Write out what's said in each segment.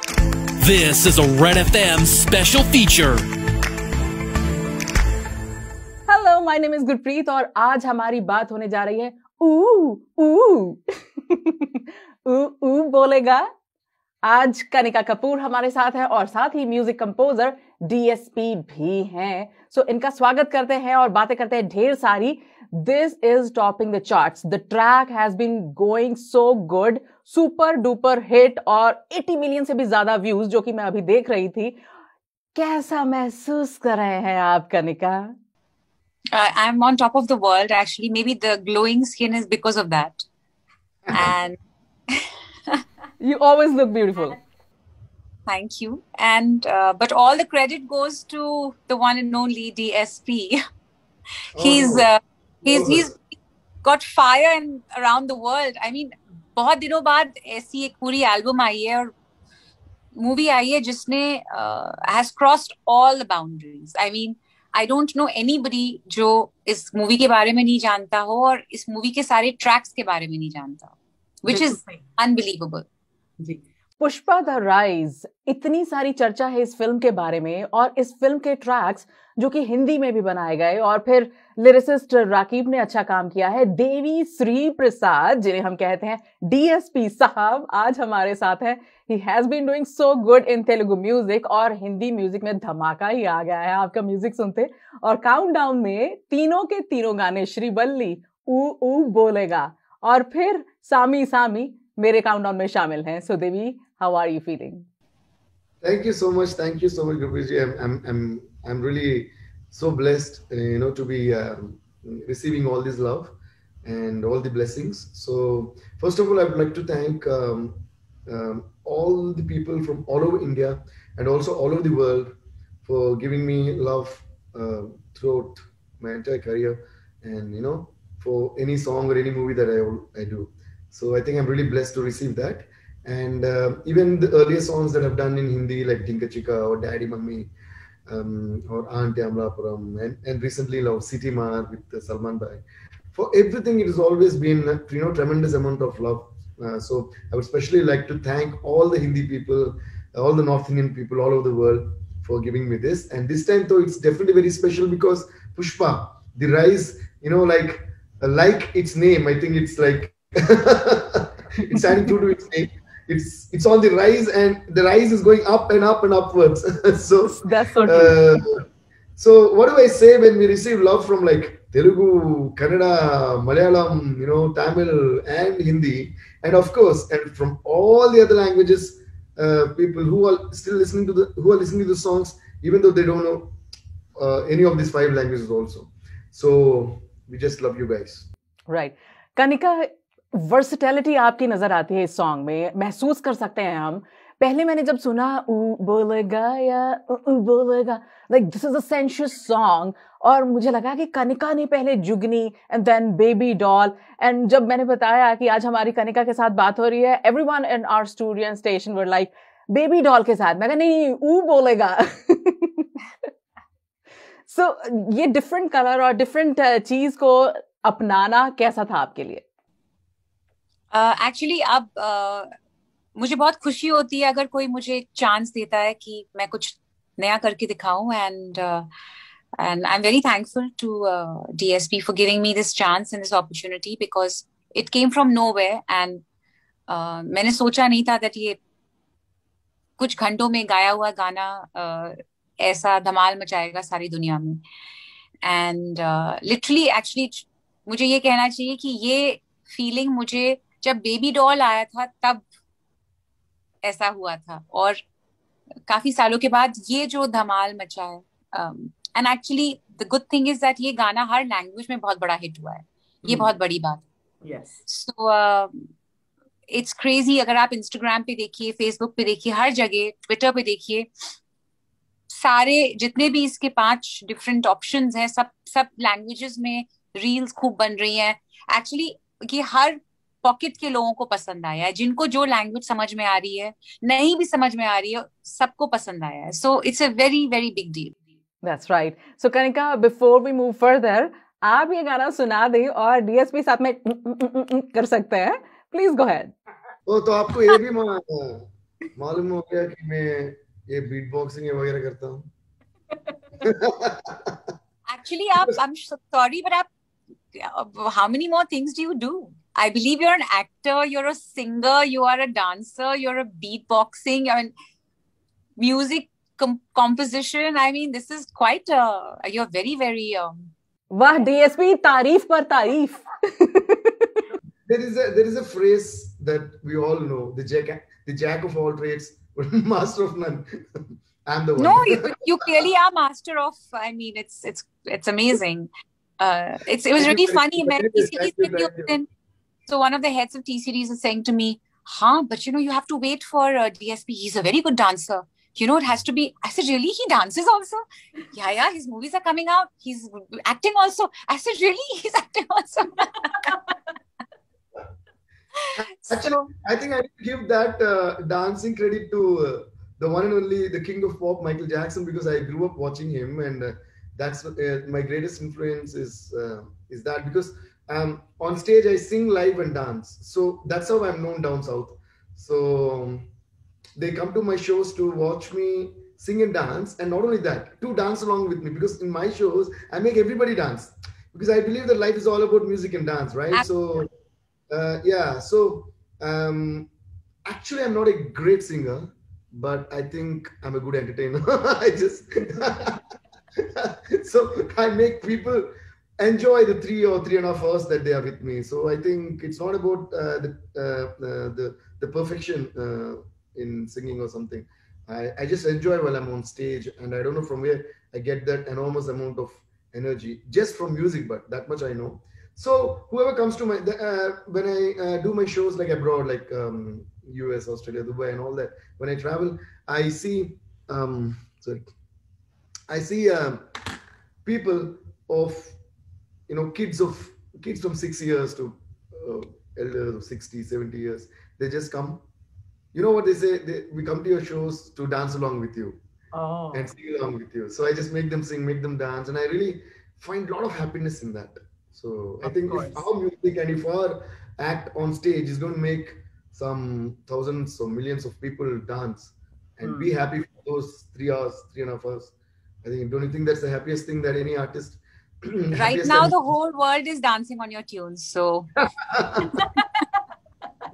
This is a Red FM special feature. Hello, my name is Gurpreet और आज हमारी बात होने जा रही है ऊ ऊ ऊ बोलेगा। आज कनिका कपूर हमारे साथ है और साथ ही म्यूजिक कंपोजर डीएसपी भी हैं। सो इनका स्वागत करते हैं और बातें करते हैं ढेर सारी। This is topping the charts. The track has been going so good, super duper hit और 80 मिलियन से भी ज्यादा व्यूज जो कि मैं अभी देख रही थी। कैसा महसूस कर रहे हैं आप Kanika? I'm on top of the world actually. Maybe the glowing skin is because of that. And you always look beautiful. Thank you. And but all the credit goes to the one and only DSP. He's got fire and around the world. I mean, बहुत दिनों बाद ऐसी एक पूरी album आई है और movie आई है जिसने has crossed all the boundaries. I mean, I don't know anybody जो इस मूवी के बारे में नहीं जानता हो और इस मूवी के सारे ट्रैक्स के बारे में नहीं जानता, which is unbelievable. जी, पुष्पा द राइज, इतनी सारी चर्चा है इस फिल्म के बारे में और इस फिल्म के ट्रैक्स जो कि हिंदी में भी बनाए गए और फिर लिरिसिस्ट राकीब ने अच्छा काम किया है। देवी श्री प्रसाद जिन्हें हम कहते हैं डीएसपी साहब आज हमारे साथ हैं। He has been doing so good in Telugu music और हिंदी म्यूजिक में धमाका ही आ गया है आपका म्यूजिक सुनते। और काउंटडाउन में तीनों के तीनों गाने श्रीवल्ली, ऊ ऊ बोलेगा और फिर सामी सामी मेरे काउंटडाउन में शामिल हैं। So Devi, how are you feeling? Thank you so much, Gurpreet ji. I'm really so blessed, to be receiving all this love and all the blessings. So first of all, I would like to thank all the people from all over India and also all over the world for giving me love throughout my entire career, and for any song or any movie that I do. So I think I'm really blessed to receive that. And even the earlier songs that I've done in Hindi, like Dinka Chika or Daddy Mummy, or Aunty Amlapuram, and recently Love City Mar with Salman Bhai. For everything, it has always been tremendous amount of love. So I would especially like to thank all the Hindi people, all the North Indian people all over the world for giving me this. And this time, though, it's definitely very special because Pushpa, the rise, like its name, I think it's like it's standing true to its name. It's on the rise, and the rise is going up and up and upwards. So that's so true. So what do I say when we receive love from like Telugu, Kannada, Malayalam, Tamil and Hindi, and of course, and from all the other languages, people who are still listening to the songs, even though they don't know any of these 5 languages also. So we just love you guys. Right, Kanika, versatility आपकी नजर आती है इस song में, महसूस कर सकते हैं हम। पहले मैंने जब सुना ऊ बोलेगा या ऊ बोलेगा, like this is a sensuous song, और मुझे लगा कि कनिका ने पहले Jugni and then baby doll, and जब मैंने बताया कि आज हमारी कनिका के साथ बात हो रही है, everyone in our studio and station were like baby doll के साथ। मैं कहा नहीं, ऊ बोलेगा। सो ये डिफरेंट कलर और डिफरेंट चीज को अपनाना कैसा था आपके लिए? एक्चुअली अब मुझे बहुत खुशी होती है अगर कोई मुझे एक चांस देता है कि मैं कुछ नया करके दिखाऊं, and I am very thankful to DSP for giving me this chance and this opportunity because it came from nowhere, and मैंने सोचा नहीं था दैट ये कुछ घंटों में गाया हुआ गाना ऐसा धमाल मचाएगा सारी दुनिया में। एंड लिटरली एक्चुअली मुझे ये कहना चाहिए कि ये फीलिंग मुझे जब बेबी डॉल आया था तब ऐसा हुआ था, और काफी सालों के बाद ये जो धमाल मचा है, and actually the good thing is that ये गाना हर लैंग्वेज में बहुत बड़ा हिट हुआ है। ये बहुत बड़ी बात है। Yes, so it's crazy. अगर आप इंस्टाग्राम पे देखिए, फेसबुक पे देखिए, हर जगह, ट्विटर पे देखिए, सारे जितने भी इसके 5 डिफरेंट ऑप्शंस हैं, सब लैंग्वेजेस में रील्स खूब बन रही हैं। एक्चुअली ये हर पॉकेट के लोगों को पसंद आया है, जिनको जो लैंग्वेज समझ में आ रही है, नहीं भी समझ में आ रही है, सबको पसंद आया है। So it's a very very big deal. That's right. So Kanika, before we move further, आप ये गाना सुना दें और डीएसपी साथ में कर सकते हैं। Please go ahead. तो आपको ये भी मालूम हो गया कि मैं ये बीट बॉक्सिंग वगैरह करता हूँ. Actually, I'm sorry, but how many more things do you do? I believe you're an actor, you're a singer, you are a dancer, you're a beatboxing, you're in music composition. I mean, this is quite, you're very, very... वाह DSP, तारीफ पर तारीफ. There is a phrase that we all know: the jack of all trades, but master of none. I'm the one. No, you clearly are master of. I mean, it's amazing. It was really funny. So one of the heads of T Series is saying to me, "Huh, but you have to wait for DSP. He's a very good dancer. It has to be." I said, "Really? He dances also?" Yeah. His movies are coming out. He's acting also. I said, "Really? He's acting also." Actually, I think I give that dancing credit to the one and only the king of pop, Michael Jackson, because I grew up watching him, and that's my greatest influence is that, because on stage I sing live and dance, so that's how I'm known down south. So they come to my shows to watch me sing and dance, and not only that, to dance along with me, because in my shows I make everybody dance, because I believe that life is all about music and dance, right? So actually I'm not a great singer, but I think I'm a good entertainer. I just so I make people enjoy the 3 or 3.5 hours that they are with me. So I think it's not about the perfection in singing or something. I just enjoy while I'm on stage, and I don't know from where I get that enormous amount of energy just from music, but that much I know. So whoever comes to my when I do my shows like abroad, like US, Australia, Dubai, and all that, when I travel, I see I see people of kids from 6 years to elders of 60, 70 years. They just come. You know what they say? We come to your shows to dance along with you and sing along with you. So I just make them sing, make them dance, and I really find a lot of happiness in that. So I think if our music and if our act on stage is going to make some thousands or millions of people dance and be happy for those 3 hours, 3.5 hours, don't you think that's the happiest thing that any artist? Right now, the whole world is dancing on your tunes. So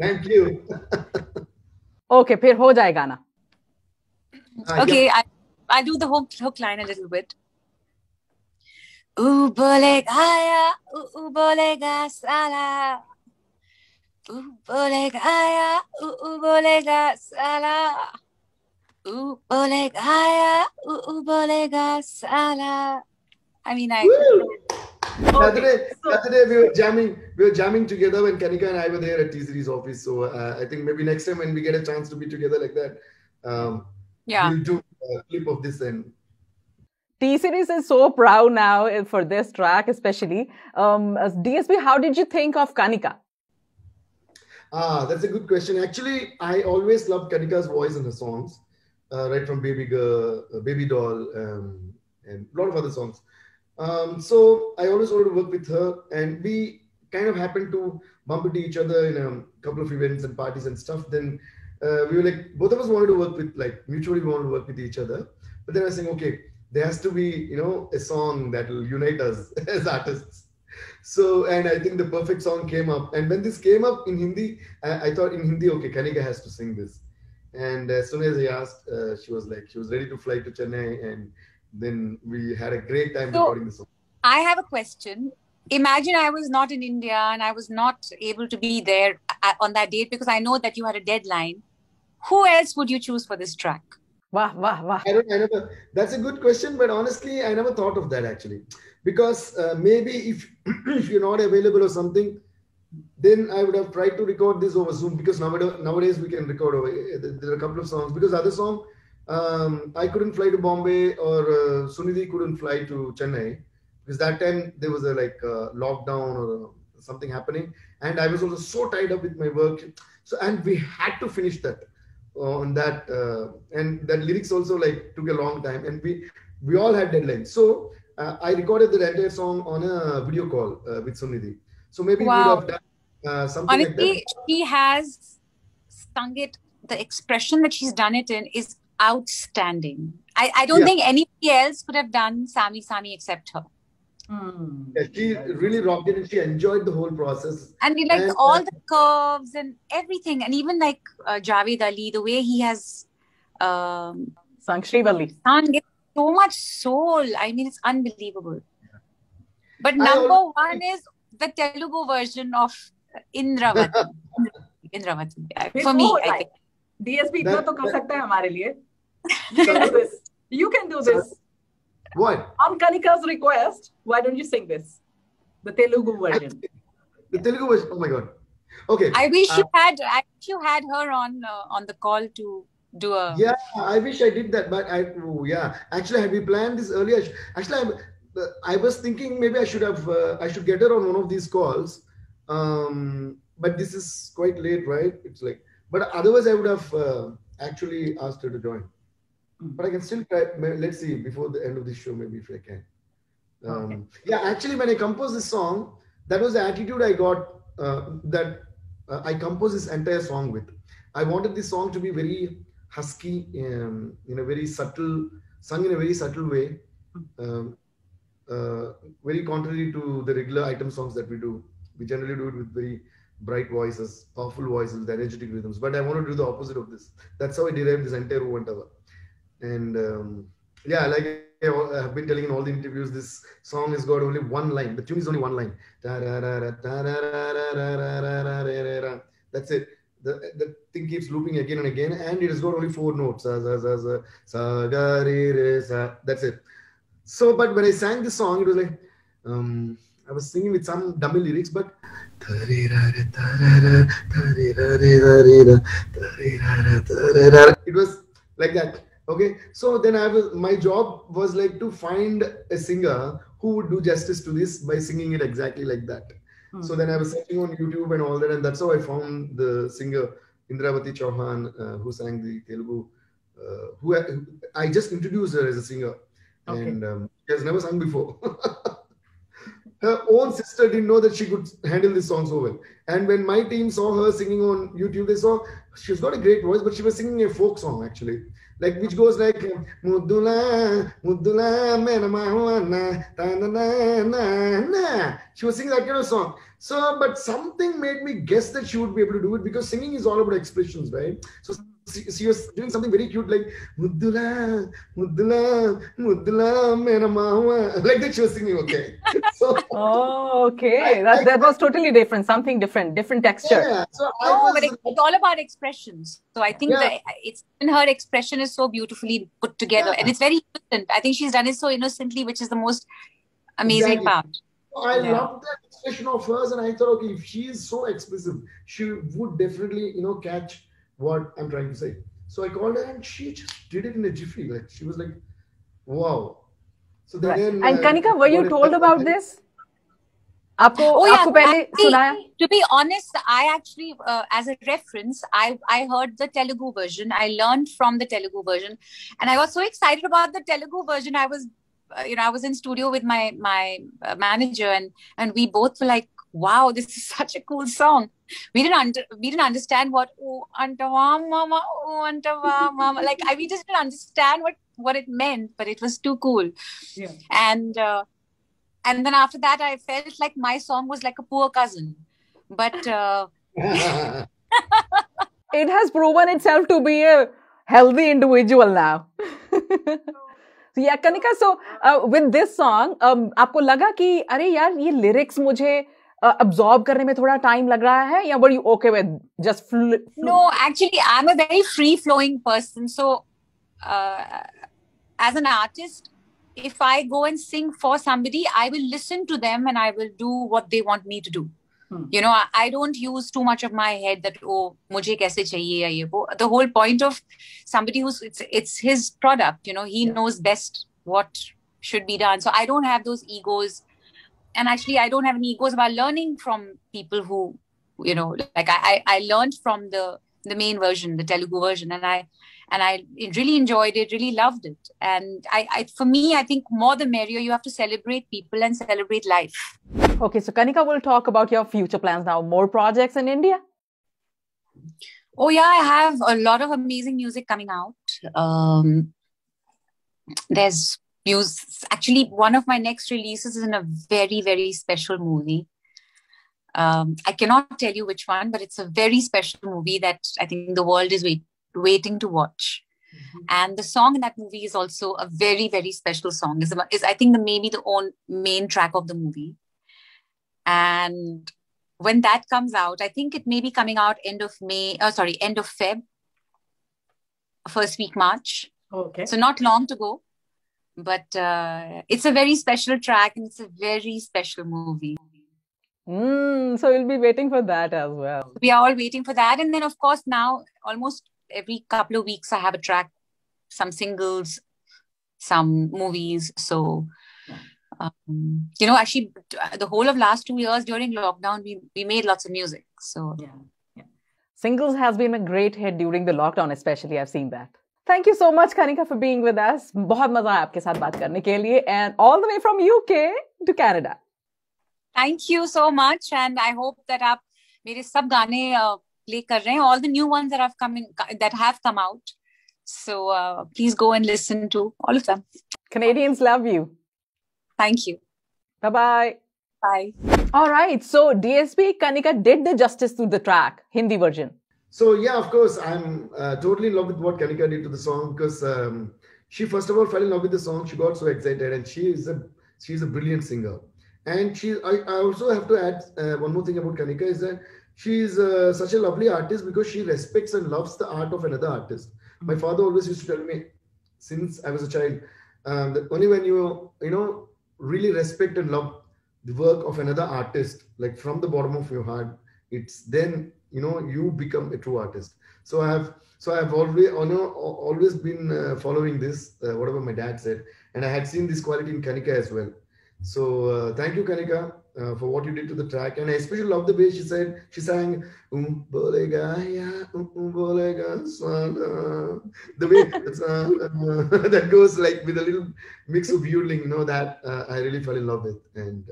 thank you. Okay, फिर हो जाए गाना. Okay, I'll do the hook line a little bit. Oo bolega, oo bolega sala. Oo bolega, oo bolega sala. Oo bolega, oo bolega sala. I mean, Saturday we were jamming together when Kanika and I were there at T Series office. So I think maybe next time when we get a chance to be together like that, we'll do a clip of this. And T Series is so proud now for this track, especially. DSP, how did you think of Kanika? That's a good question. Actually, I always loved Kanika's voice in her songs, right from Baby Girl, Baby Doll, and a lot of other songs. So I always wanted to work with her, and we kind of happened to bump into each other in a couple of events and parties and stuff. Then we were like, both of us wanted to work with, like, mutually we wanted to work with each other. But then I was saying, okay, there has to be, a song that will unite us as artists. So, and I think the perfect song came up. And when this came up in Hindi, I thought in Hindi, okay, Kanika has to sing this. And as soon as I asked, she was ready to fly to Chennai, and then we had a great time recording the song. I have a question. Imagine I was not in India and I was not able to be there on that date because I know that you had a deadline. Who else would you choose for this track? Wah, wah, wah. I never. That's a good question, but honestly, I never thought of that actually, because maybe if you're not available or something, then I would have tried to record this over Zoom, because nowadays we can record over. There are a couple of songs, because other song, I couldn't fly to Bombay, or Sunidhi couldn't fly to Chennai, because that time there was a lockdown or something happening, and I was also so tied up with my work. So, and we had to finish that on that, and that lyrics also took a long time, and we all had deadlines. So I recorded the entire song on a video call with Sunidhi. So maybe we would have done something. Honestly, like that. she has sung it the expression that she's done it in is outstanding. I don't think anybody else could have done Sami Sami except her. Yeah, she really rocked it and she enjoyed the whole process. And all the curves and everything. And even like Javed Ali, the way he has sung Srivalli. Sung it so much soul. I mean, it's unbelievable. But number one is the Telugu version of Indravati. Indravati. For me, I think. DSP itna to kar sakta hai hamare liye. You can do this. You can do this. What? On Kanika's request, why don't you sing this? The Telugu version. The Telugu version. Oh my God. Okay. I wish you had her on the call to do a. Yeah, I wish I did that, but actually, had we planned this earlier? I was thinking maybe I should get her on one of these calls. But this is quite late, right? It's like, but otherwise I would have actually asked her to join. But I can still try. Let's see before the end of this show, maybe if I can. Okay. Yeah, actually, when I composed this song, that was the attitude I got. I composed this entire song with. I wanted this song to be very husky, in a very subtle, sung in a very subtle way. Very contrary to the regular item songs that we do. We generally do it with very bright voices, powerful voices, energetic rhythms. But I want to do the opposite of this. That's how I derived this entire Oo Antava. And like I have been telling in all the interviews, this song has got only one line. The tune is only one line. That's it. The thing keeps looping again and again, and it has got only 4 notes. That's it. So, but when I sang this song, it was like I was singing with some dummy lyrics, but it was like that. Okay, so then my job was like to find a singer who would do justice to this by singing it exactly like that. So then I was searching on YouTube and all that, and that's how I found the singer Indravati Chauhan, who sang the Telugu. Who I just introduced her as a singer, and she has never sung before. Her own sister didn't know that she could handle this song so well. And when my team saw her singing on YouTube, they saw she's got a great voice, but she was singing a folk song actually, like which goes like Muddula, Muddula, Menamawana, na. She was singing that kind of song. So, but something made me guess that she would be able to do it because singing is all about expressions, right? So she was doing something very cute like Muddula, Muddula, Muddula, Menamawa, like that she was singing. Okay. So, that was totally different, something different texture. Yeah. So but it's all about expressions. So I think that her expression is so beautifully put together, and it's very innocent. I think she's done it so innocently, which is the most amazing part. I love that expression of hers, and I thought, okay, if she is so expressive, she would definitely, catch what I'm trying to say. So I called her, and she just did it in a jiffy. Like she was like, "Wow." So then, and Kanika, were you told about this? आपको पहले सुनाया? To be honest, I actually, as a reference, I heard the Telugu version. I learned from the Telugu version, and I was so excited about the Telugu version. I was in studio with my manager, and we both were like, "Wow, this is such a cool song." We didn't understand what "Oo Antava Mama, Oo Antava Mama," like we just didn't understand what it meant, but it was too cool. Yeah. And then after that, I felt like my song was like a poor cousin. But it has proven itself to be a healthy individual now. So yeah, Kanika, so with this song, आपको लगा कि अरे यार ये lyrics मुझे absorb करने में थोड़ा time लग रहा है, या were you okay with just No, actually, I'm a very free-flowing person. So as an artist, if I go and sing for somebody, I will listen to them and I will do what they want me to do. I don't use too much of my head that, mujhe kaise chahiye ya ye wo. The whole point of somebody it's his product, he knows best what should be done. So I don't have those egos. And actually, I don't have any egos about learning from people who, like I learned from the main version, the Telugu version, and I really enjoyed it, really loved it. And for me, I think more the merrier. You have to celebrate people and celebrate life. Okay, so Kanika will talk about your future plans now. More projects in India? Oh yeah, I have a lot of amazing music coming out. There's music. Actually, one of my next releases is in a very, very special movie. I cannot tell you which one, but it's a very special movie that I think the world is waiting to watch. And the song in that movie is also a very, very special song. Is I think maybe the main track of the movie. And when that comes out, I think it may be coming out end of Feb, first week March. Okay. So not long to go. But it's a very special track and it's a very special movie. So we'll be waiting for that as well. We are all waiting for that. And then, of course, now almost every couple of weeks, I have a track, some singles, some movies. So, actually, the whole of last 2 years during lockdown, we made lots of music. So, yeah. Singles has been a great hit during the lockdown, especially. I've seen that. Thank you so much, Kanika, for being with us. बहुत मजा आया आपके साथ बात करने के लिए, and all the way from UK to Canada. Thank you so much, and I hope that आप मेरे सब गाने play कर रहे हैं, all the new ones that have come out. So please go and listen to all of them. Canadians love you. Thank you. Bye-bye. Bye. All right, so DSP Kanika did the justice to the track, Hindi version. So yeah, of course, I'm totally in love with what Kanika did to the song, because she first of all fell in love with the song. She got so excited, and she's a brilliant singer. And I also have to add one more thing about Kanika, is that she's such a lovely artist because she respects and loves the art of another artist. My father always used to tell me, since I was a child, that only when you really respect and love the work of another artist, like from the bottom of your heart, it's then you become a true artist. So I've always been following this, whatever my dad said, and I had seen this quality in Kanika as well. So thank you, Kanika, for what you did to the track, and I especially love the way she sang Bolega, yeah, Bolega, Swana. The way that goes, like with a little mix of yodeling, that I really fell in love with, and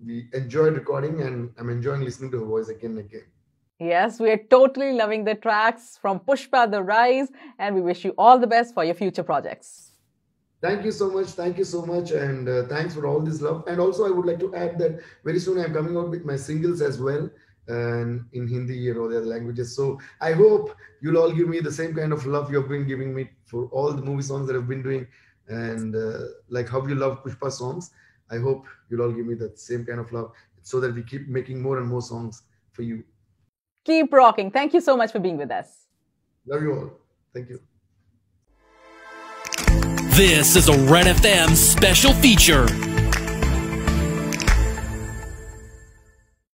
we enjoyed recording, and I'm enjoying listening to her voice again and again. Yes, we are totally loving the tracks from Pushpa The Rise, and we wish you all the best for your future projects. Thank you so much. Thank you so much. And thanks for all this love. And also, I would like to add that very soon I'm coming out with my singles as well, and in Hindi and all the other languages. So I hope you'll all give me the same kind of love you've been giving me for all the movie songs that I've been doing, and like how you love Pushpa songs. I hope you'll all give me that same kind of love so that we keep making more and more songs for you. Keep rocking. Thank you so much for being with us. Love you all. Thank you. This is a Red FM special feature.